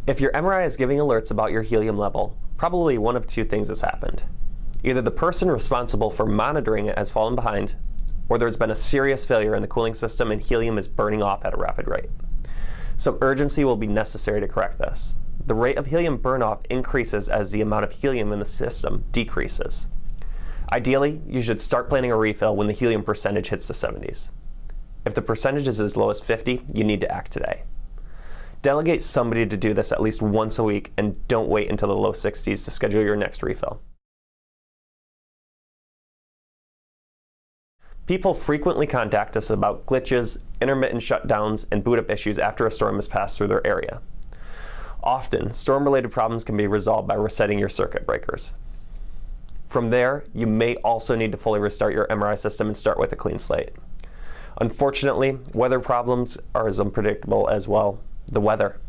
If your MRI is giving alerts about your helium level, probably one of two things has happened. Either the person responsible for monitoring it has fallen behind, or there's been a serious failure in the cooling system and helium is burning off at a rapid rate. Some urgency will be necessary to correct this. The rate of helium burn-off increases as the amount of helium in the system decreases. Ideally, you should start planning a refill when the helium percentage hits the 70s. If the percentage is as low as 50, you need to act today. Delegate somebody to do this at least once a week and don't wait until the low 60s to schedule your next refill. People frequently contact us about glitches, intermittent shutdowns, and boot-up issues after a storm has passed through their area. Often, storm-related problems can be resolved by resetting your circuit breakers. From there, you may also need to fully restart your MRI system and start with a clean slate. Unfortunately, weather problems are as unpredictable as well. The weather.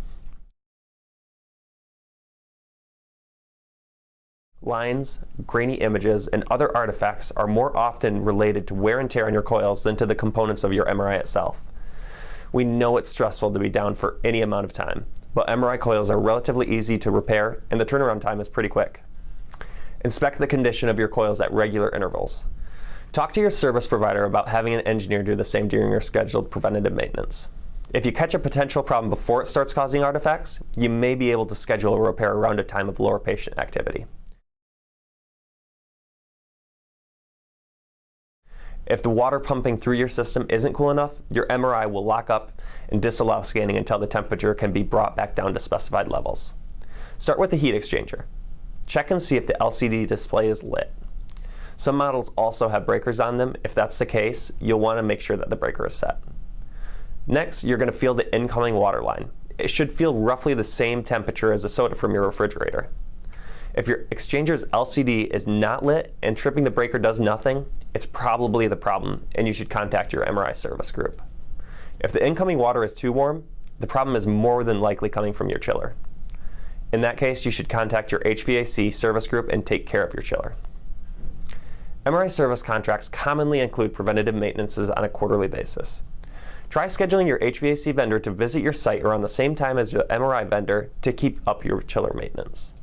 Lines, grainy images, and other artifacts are more often related to wear and tear on your coils than to the components of your MRI itself. We know it's stressful to be down for any amount of time, but MRI coils are relatively easy to repair and the turnaround time is pretty quick. Inspect the condition of your coils at regular intervals. Talk to your service provider about having an engineer do the same during your scheduled preventative maintenance. If you catch a potential problem before it starts causing artifacts, you may be able to schedule a repair around a time of lower patient activity. If the water pumping through your system isn't cool enough, your MRI will lock up and disallow scanning until the temperature can be brought back down to specified levels. Start with the heat exchanger. Check and see if the LCD display is lit. Some models also have breakers on them. If that's the case, you'll want to make sure that the breaker is set. Next, you're going to feel the incoming water line. It should feel roughly the same temperature as the soda from your refrigerator. If your exchanger's LCD is not lit and tripping the breaker does nothing, it's probably the problem, and you should contact your MRI service group. If the incoming water is too warm, the problem is more than likely coming from your chiller. In that case, you should contact your HVAC service group and take care of your chiller. MRI service contracts commonly include preventative maintenances on a quarterly basis. Try scheduling your HVAC vendor to visit your site around the same time as your MRI vendor to keep up your chiller maintenance.